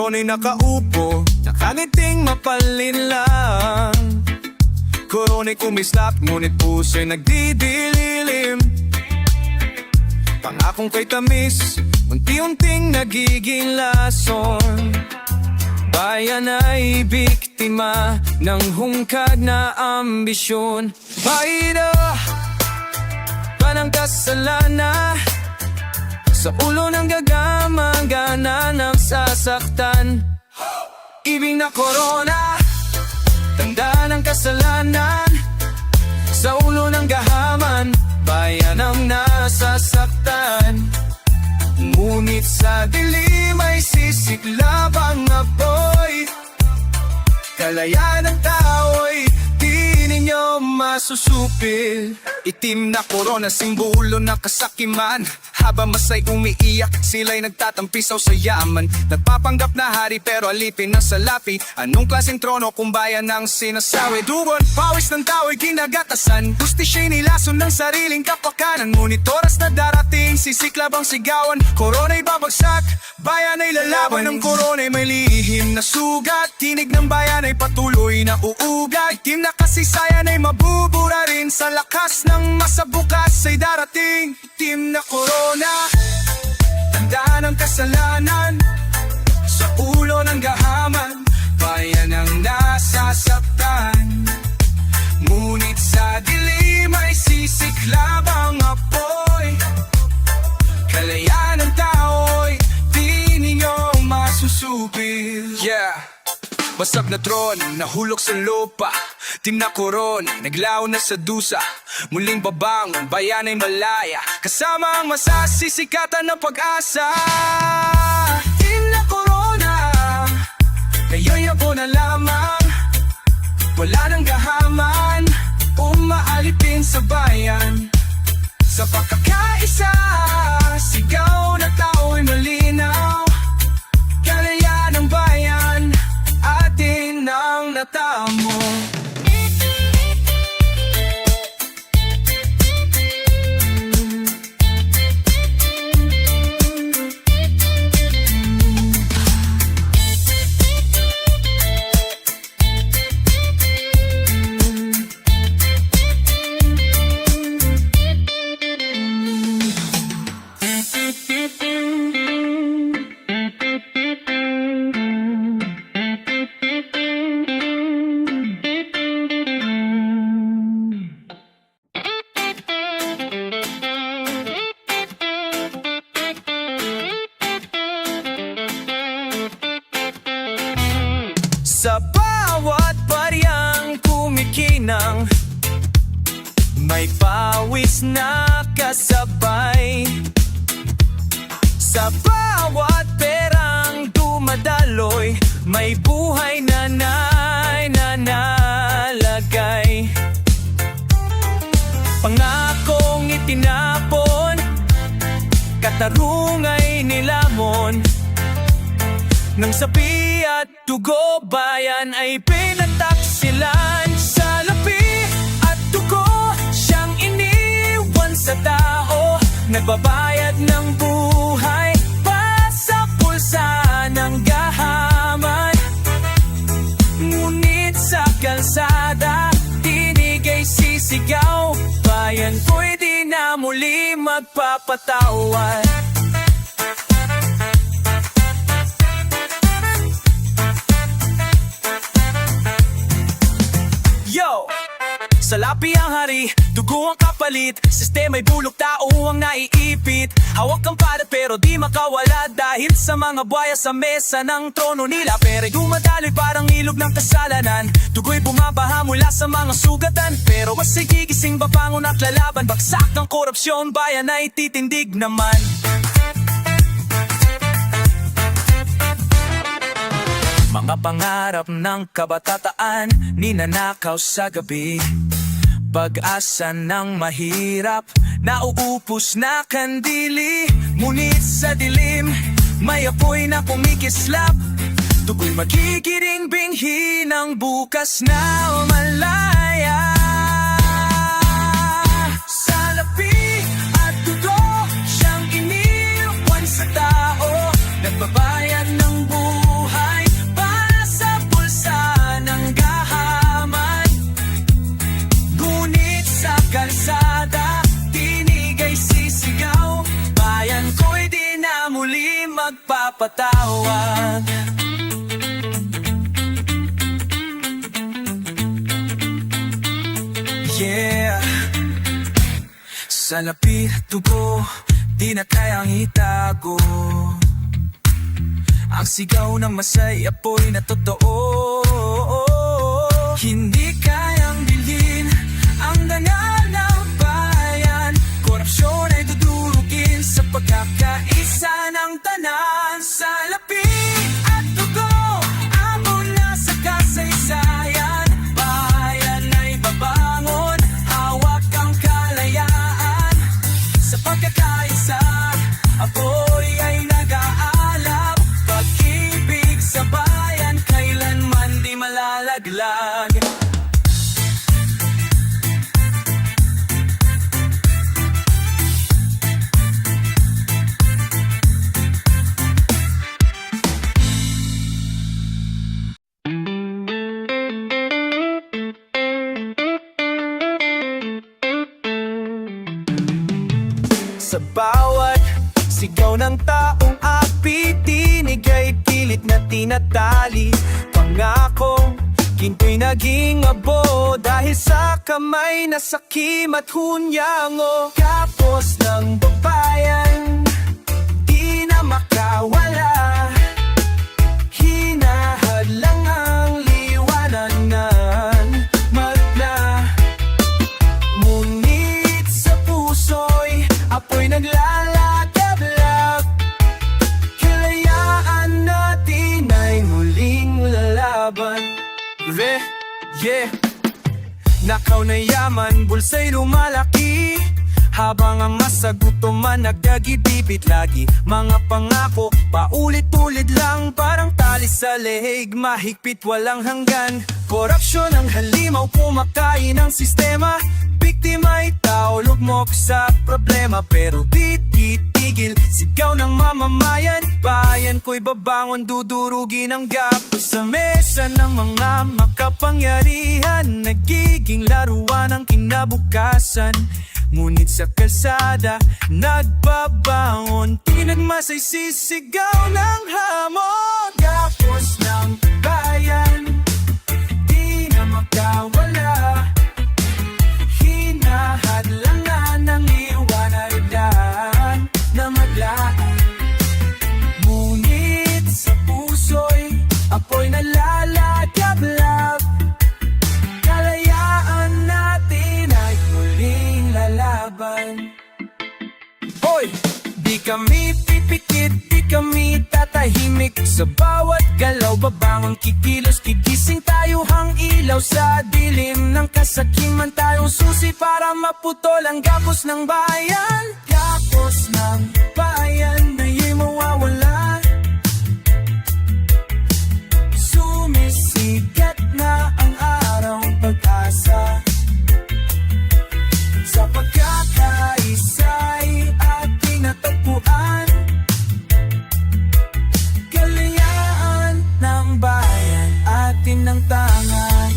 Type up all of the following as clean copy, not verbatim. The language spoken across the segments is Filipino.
korona'y nakaupo, nakangiting mapalinlang. Korona'y kumislap, ngunit puso'y nagdidililim. Pangakong kay tamis, unti-unting nagiging lason. Bayan ay biktima ng hungkag na ambisyon. Paida pa ng kasalanan, sa ulo ng gagamang gana ng sasaktan. Ibig na korona, tanda ng kasalanan, sa ulo ng gahaman, bayan ang nasasaktan. Ngunit sa dilim ay sisiklab ang apoy. Kalayaan ng tao'y di ninyo masusupil. Itim na korona, simbolo ng kasakiman. Habang masay umiiyak, sila'y nagtatampisaw sa yaman. Nagpapanggap na hari pero alipin ng salapi. Anong klaseng trono kung bayan ang sinasawi? Dugon, pawis ng tao'y ginagatasan. Justisya'y nilason ng sariling kapakanan. Ngunit oras na darating, sisiklab ang sigawan. Korona'y babagsak, bayan ay lalaban. Ang korona'y may lihim na sugat. Tinig ng bayan ay patuloy na uugat. Itim na kasaysayan ay mabubura rin. Sa lakas ng masa bukas ay darating. Itim na korona, tanda ng kasalanan, sa ulo ng gahaman, bayan ang nasasaktan. Ngunit sa dilim ay sisiklab ang apoy. Kalayaan ng tao'y di ninyo masusupil. Yeah, basag na tron, nahulog sa lupa. Tim na koron, naglaw na sa dusa. Muling babang, bayan ay malaya, kasama ang masasisikatan ng pag-asa. Tim na korona, ngayon ako na lamang. Wala nang gahaman, umaalipin sa bayan. Sa pagkakaisa, sigaw na tao'y malinaw. Kalayaan ng bayan, atin ang natamo. Sa bawat baryang kumikinang, may pawis na kasabay. Sa bawat perang dumadaloy, may buhay na nalagay. Pangakong itinapon, katarungay nilamon. Nang sabi at dugo, bayan ay pinataksilan. Sa labi at dugo, siyang iniwan sa tao. Nagbabayad ng buhay pa sa pulsa ng gahaman. Ngunit sa kalsada, tinig ay sisigaw. Bayan ko'y di na muli magpapatawad. Sa lapi ang hari, dugo ang kapalit. Sistema'y bulok, tao ang naiipit. Hawak ang padat pero di makawala, dahil sa mga buhaya sa mesa ng trono nila. Pera'y dumadaloy parang ilog ng kasalanan. Dugo'y bumabaha mula sa mga sugatan, pero mas gigising babangon at lalaban. Bagsak ng korupsyon, bayan ay titindig naman. Mga pangarap ng kabataan, ninanakaw sa gabi. Pag-asa ng mahirap, nauupos na kandili. Ngunit sa dilim, may apoy na kumikislap. Dugo'y magigiring binhi ng bukas na malaya. Sa labi at dugo, siyang iniwan sa tao. Nagbabayad ng buhay napatawag. Yeah. Salapi, tubo, di na kayang itago. Ang sigaw ng masaya po'y na totoo. Hindi kayang bilhin ang dangal ng bayan. Korupsyon ay dudurugin sa pagkakaisa ng tanan. Salapi at tugo, amon na sa kasaysayan. Bayan ay babangon, hawak ang kalayaan. Sa pagkakaisa, apoy ay nag-aalab. Pag-ibig sa bayan, kailanman di malalaglag. Sa bawat sigaw ng taong api, tinig ay pilit na tinatali. Pangakong ginto'y naging abo, dahil sa kamay na sakim at hunyango. Kapos ng babayan, di na makawala. Hinahadlang ang liwananan, magna. Ngunit sa puso'y apoy naglalagablab. Kalayaan natin ay muling lalaban. Yeah. Nakaw na yaman, bulsa'y lumalaki. Habang ang masagutuman nagdagibibit lagi. Mga pangako, paulit-ulit lang. Parang tali sa lehig, mahigpit walang hanggan. Korupsyon ang halimaw, kumakain ang sistema. Biktima ay tao, lugmok sa problema. Pero di titigil, sigaw ng mamamayan. Bayan ko'y babangon, dudurugin ang gapo. Sa mesa ng mga makapangyarihan, nagiging laruan ang kinabukasan. Ngunit sa kalsada, nagbabangon. Pinagmasay sisigaw ng hamon. Gapos ng bayan, di na makawala. Hinahadlangan ng liwanagan na maglaan. Ngunit sa puso'y apoy nalalagablab. Kalayaan natin ay muling lalaban. Hoy! Di kami pipikit, di kami tatahimik. Sa bawat galaw, babangon, kikilos, kigising tayo hang ilaw. Sa dilim ng kasakiman, tayong susi para maputol ang gapos ng bayan. Gapos ng bayan na iya'y mawawala. Sumisikat na ang araw, pag-asa. Sa pagkakaisa'y ating natagpuan. Kalayaan ng bayan, atin ng tangan.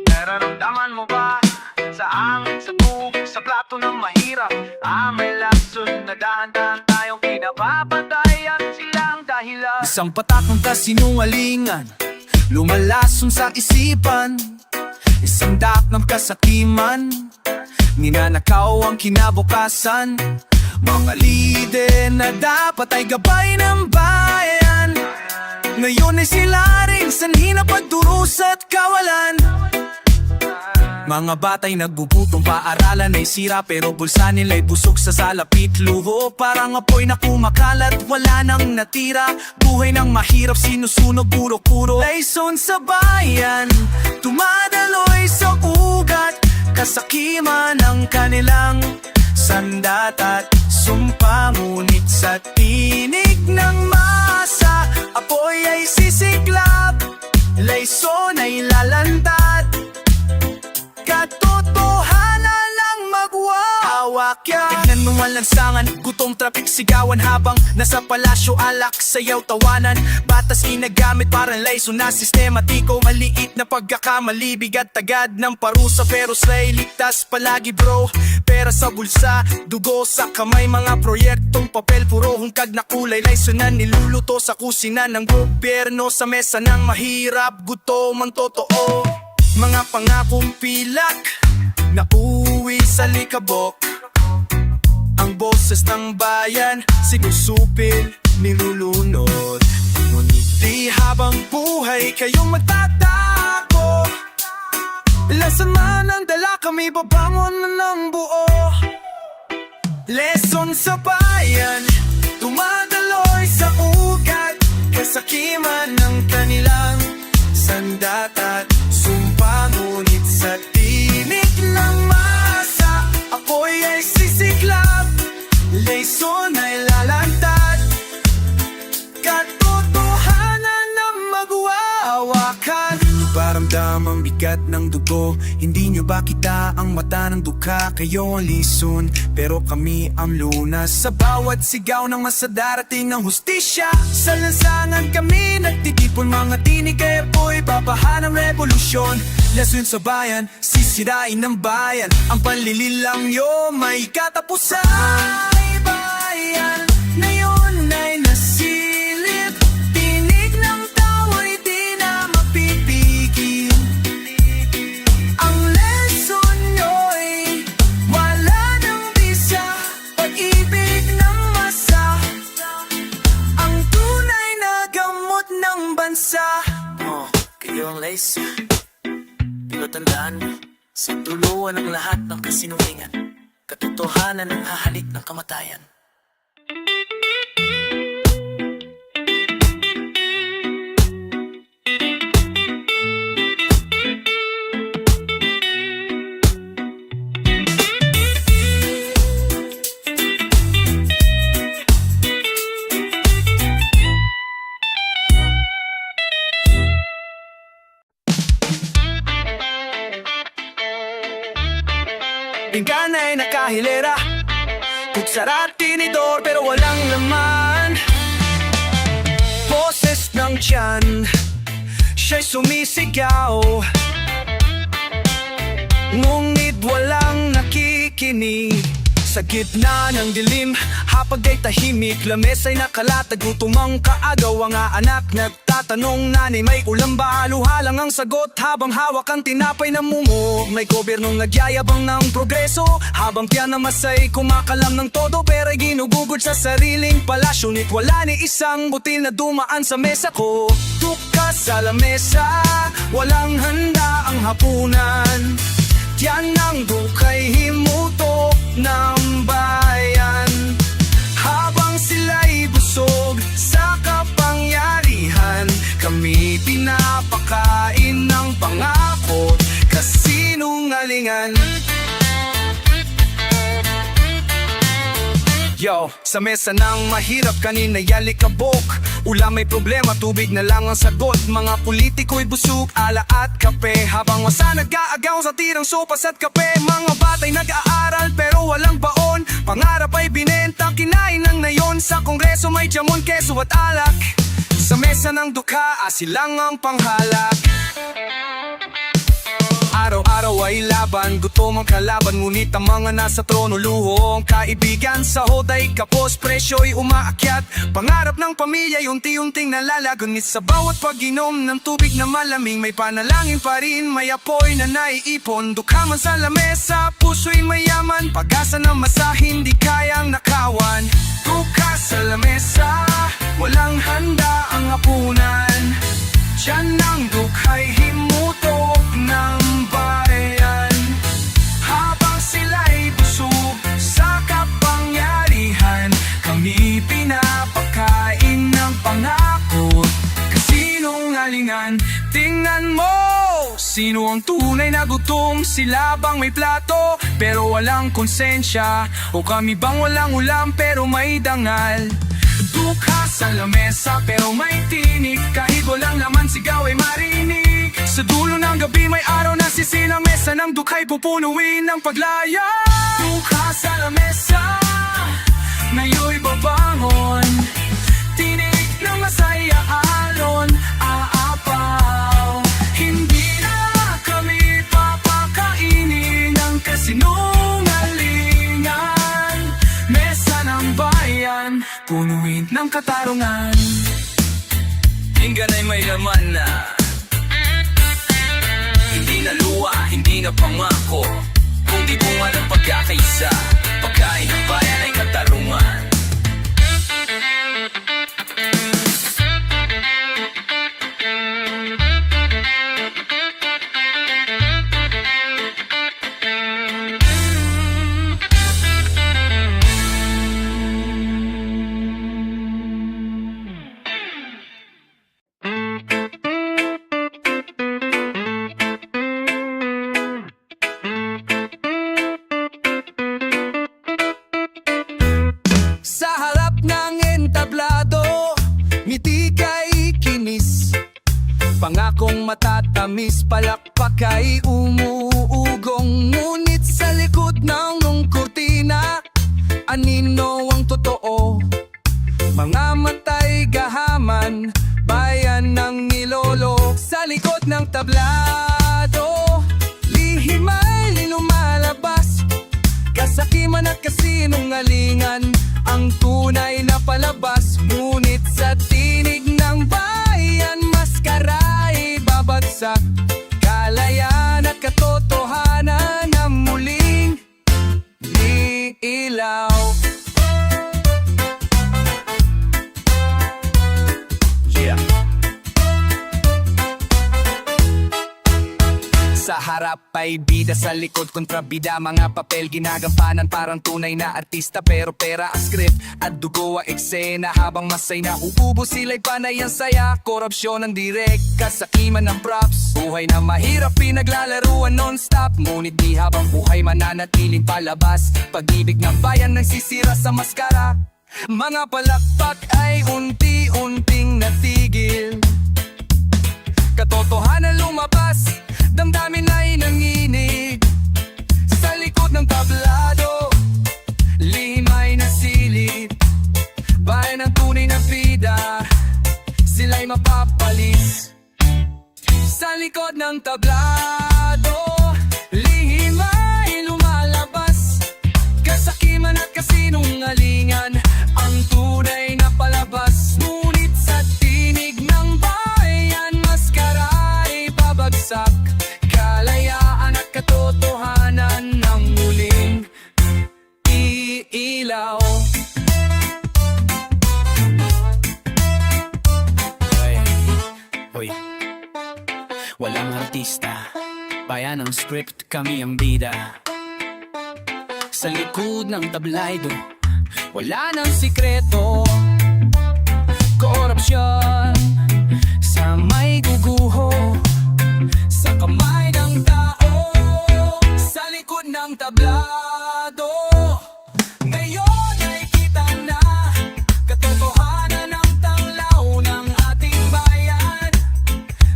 Nararamdaman mo ba sa amin, sa tubig, sa plato ng mahirap? May lason na dahan-dahan tayong pinapapantayan, silang dahilan. Isang patak ng kasinungalingan, lumalason sa isipan. Isang dak ng kasakiman, ninanakaw ang kinabukasan. Mga lider na dapat ay gabay ng bayan, ngayon ay sila rin sanhi na pagdurusa at kawalan. Mga batay nagbubutong paaralan ay sira, pero bulsa nila'y busog sa salapit luho. Parang apoy na kumakalat, wala nang natira. Buhay ng mahirap, sinusunog puro-puro. Lason sa bayan, tumadaloy sa ugat. Kasakiman ang kanilang sandat at sumpa. Ngunit sa tinig ng masa, awakya. Tignan mo ang lansangan, gutom traffic sigawan. Habang nasa palasyo alak, sayaw tawanan. Batas ginagamit parang layso na sistematiko. Maliit na pagkakamali, bigat tagad ng parusa. Pero sa'y ligtas palagi bro. Pera sa bulsa, dugo sa kamay. Mga proyektong papel, puro hungkag na kulay. Layso na niluluto sa kusina ng gobyerno. Sa mesa ng mahirap, gutom ang totoo. Mga pangakong pilak na uwi sa likabok. Ang boses ng bayan, sinusupil, nilulunod. Ngunit di habang buhay kayong magtatako. Lasan man ang dala, kami babangon na ng buo. Lesson sa bayan, tumadaloy sa ugat. Kasakiman ng kanilang sandat at sumpa. Ngunit sa tinig ng masa, ako'y ay sisiklab. Lesson ay lalantad, katotohanan na magwawakan. Paramdam ang bigat ng dugo. Hindi nyo ba kita ang mata ng dukha? Kayo ang lison, pero kami ang lunas. Sa bawat sigaw ng masadarating ng hustisya, sa lansangan kami nagtitipon. Mga tinig kaya po'y babaha ng revolusyon. Lesson sa bayan, sisirain ng bayan. Ang panlililang nyo may katapusan. Ay bayan, ngayon ay nasilip. Tinig ng tao'y di na mapipigil. Ang lesson nyo'y wala ng bisa. Pag-ibig ng masa, ang tunay na gamot ng bansa. Kayo ang lesson. Pero tandaan mo, sa tuluan ng lahat ng kasinungalingan, katotohanan ang hahalik ng kamatayan. Pinggan ay nakahilera, kutsara at tinidor pero walang laman. Boses ng tiyan, siya'y sumisigaw. Ngunit walang nakikinig. Sa gitna ng dilim, hapag ay tahimik. Lamesa ay nakalatag, gutom ang kaagaw. Ang anak nagtatanong, nanay may ulam ba? Luha lang ang sagot habang hawak ang tinapay na mumo. May gobyernong nagyayabang ng progreso, habang tiyan na masay kumakalam ng todo. Pero ay ginugugod sa sariling palasyo. Ngunit wala ni isang butil na dumaan sa mesa ko. Tuka sa lamesa, walang handa ang hapunan. Tiyan ng dukay himutok ng bayan. Habang sila'y busog sa kapangyarihan, kami pinapakain ng pangako, kasinungalingan. Yo, sa mesa ng mahirap kanina yalikabok. Ulam may problema, tubig na lang ang sagot. Mga politiko'y busog, ala at kape. Habang masa nag-aagaw sa tirang sopas at kape. Mga batay nag-aaral pero walang baon. Pangarap ay binenta, kinain ng nayon. Sa kongreso may jamon, keso at alak. Sa mesa ng dukha, asilang ang panghalak. Araw-araw ay laban, gutom ang kalaban. Ngunit ang mga nasa trono, luho ang kaibigan. Sa hoday kapos, presyo'y umaakyat. Pangarap ng pamilya, unti-unting nalalagon. Ngunit sa bawat pag-inom ng tubig na malamig, may panalangin pa rin, may apoy na naiipon. Dukha man sa lamesa, puso'y mayaman. Pag-asa ng masa, hindi kayang nakawan. Dukha sa lamesa, walang handa ang hapunan. Diyan ang dukha'y himutok ng bayan. Habang sila'y busog sa kapangyarihan, kami pinapakain ng pangako, kasinungalingan. Tingnan mo, sino ang tunay na gutom? Sila bang may plato pero walang konsensya? O kami bang walang ulam pero may dangal? Dukha sa lamesa pero may tinig. Kahit walang laman, sigaw ay marinig. Sa dulo ng gabi may araw na sisilang mesa ng dukha'y pupunuin ng paglaya. Bukas sa lamesa, ngayon'y babangon. Tinig ng masaya alon, aapaw. Hindi na kami papakainin ng kasinungalingan. Mesa ng bayan, punuin ng katarungan. Pinggan ay may laman na, hindi na luwa, hindi na pangako, kundi bunga ng pagkakaisa. Pagkain ng bayan ay katarungan. Sa harap ng entablado, ngiti kay kinis. Pangakong matatamis, palakpak ay umuugong. Ngunit sa likod ng kurtina, anino ang totoo? Mga matay gahaman, bayan ng nilolo. Sa likod ng tablado, lihim ay lumalabas. Kasakiman at kasinungalingan ang tunay na palabas. Ngunit sa tinig ng bayan, maskara'y babagsak. Kalayaan at katotohanan na muling niilaw. Yeah. Sa harap ay bida, sa likod kontrabida. Mga papel ginagampanan parang tunay na artista. Pero pera ang script at dugo ang eksena. Habang masay na uubo sila'y panay ang saya. Korupsyon ang direct, kasakiman ng props. Buhay na mahirap pinaglalaruan non-stop. Ngunit di habang buhay mananatiling palabas. Pag-ibig ng bayan nagsisira sa maskara. Mga palakpak ay unti-unting natigil. Katotohanan lumabas, damdamin ay nanginig. Sa likod ng tablado, lihim ay nasilip. Bayan ng tunay na bida, sila'y mapapalis. Sa likod ng tablado, lihim ay lumalabas. Kasakiman at kasinungalingan ang tunay na palabas. Ngunit sa tinig ng bayan, maskara'y babagsak. Kalayaan at katotohanan ng muling iilaw. Hoy, walang artista, bayan ang script, kami ang bida. Sa likod ng tablado, wala nang sikreto. Korupsyon sa may guguho, sa kamay ng tao. Sa likod ng tablado, ngayon ay kita na katotohanan ng tanglaw ng ating bayan.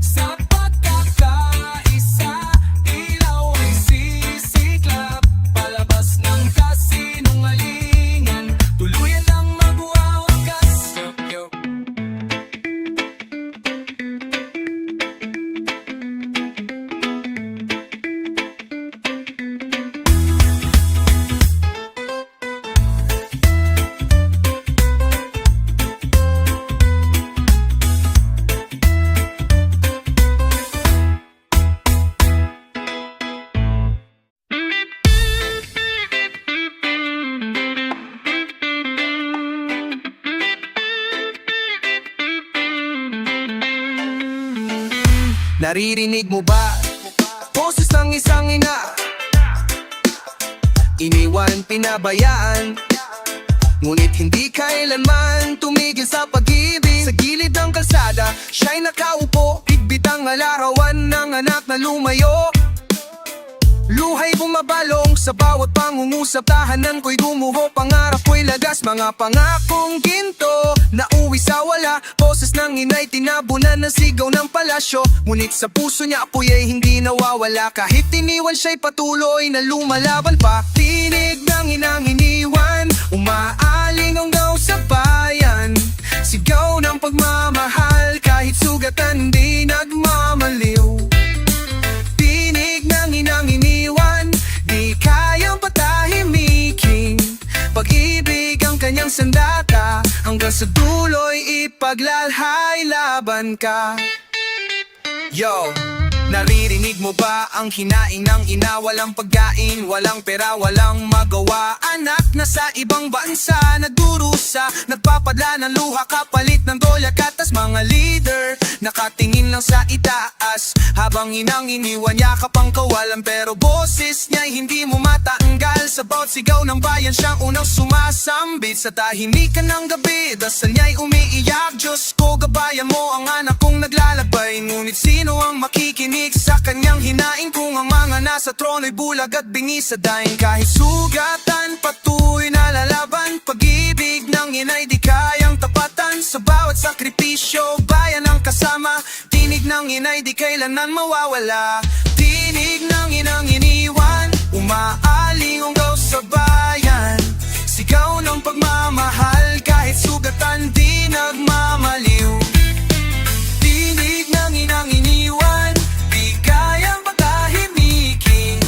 Sa pagkakaisa, ilaw ay sisiklab. Palabas ng kasinungalingan, tuluyan ng magwawakas. Naririnig mo ba? Boses ng isang ina, iniwan, pinabayaan. Ngunit hindi kailanman tumigil sa pag-ibig. Sa gilid ng kalsada, siya'y nakaupo. Higpit ang alarawan ng anak na lumayo. Luhay bumabalong sa bawat pangungusap. Tahanan ko'y gumuho, pangarap ko'y lagas. Mga pangakong ginto na uwi sa wala. Boses ng inay tinabunan ng sigaw ng palasyo. Ngunit sa puso niya apoy ay hindi nawawala. Kahit iniwan siya'y patuloy na lumalaban pa. Tinig ng inang iniwan, umaaling ang daw sa bayan. Sigaw ng pagmamahal, kahit sugatan di nagmamaliw. Tinig ng inang iniwan, di kayang patahimikin. Pag-ibig ang kanyang sandata, hanggang sa dulo'y ipaglalhay laban ka. Yo! Naririnig mo ba ang hinaing ng ina? Walang pagkain, walang pera, walang magawa. Anak na sa ibang bansa, nagdurusa, nagpapadala ng luha kapalit ng dolya. Katas mga leader, nakatingin lang sa itaas, habang inang iniwan niya kapang kawalan. Pero boses niya'y hindi mo matanggal. Sa bawat sigaw ng bayan siyang unang sumasambit. Sa tahimikan ng gabi, dasal niya'y umiiyak. Diyos ko, gabayan mo ang anak kong naglalakbay. Ngunit sino ang makikinig sa kanyang hinaing? Kung ang mga nasa trono'y bulag at bingi sa daing. Kahit sugatan, patuloy na lalaban. Pag-ibig ng inay di kayang tapatan. Sa bawat sakripisyo, bayan ang kasama. Tinig ng inay di kailanan mawawala. Tinig ng inang iniwan, umaaling hanggaw sa bayan. Sigaw ng pagmamahal, kahit sugatan di nagmamaliw. Tinig ng inang iniwan, di kayang patahimikin.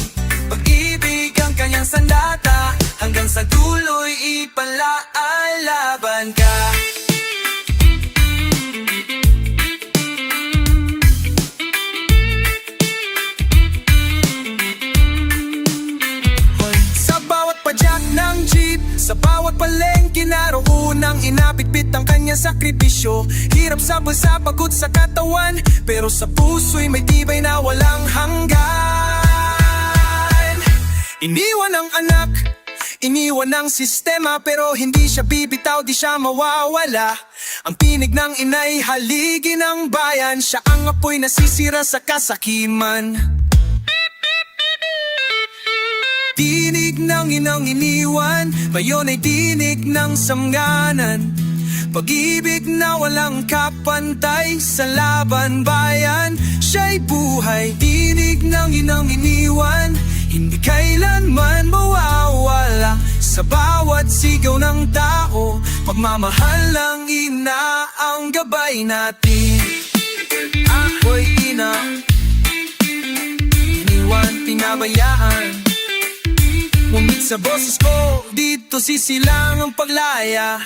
Pag-ibig ang kanyang sandata, hanggang sa dulo'y ipalaalaban ka. Sa bawat padyak ng jeep, sa bawat palengke naroon ang inapitbit ang kanyang sakripisyo. Hirap sa bulsa, pagod sa katawan, pero sa puso'y may tibay na walang hanggan. Iniwan ang anak, iniwan ang sistema, pero hindi siya bibitaw, di siya mawawala. Ang pinig ng inay, haligi ng bayan. Siya ang apoy nasisira sa kasakiman. Tinig ng inang iniwan, mayon ay tinig ng samganan. Pag-ibig na walang kapantay, sa laban bayan, siya'y buhay. Tinig ng inang iniwan, hindi kailanman mawawala. Sa bawat sigaw ng tao, pagmamahal ng ina ang gabay natin. Ako'y ina, iniwan, pinabayaan. Ngunit sa boses ko, dito sisilang ang paglaya.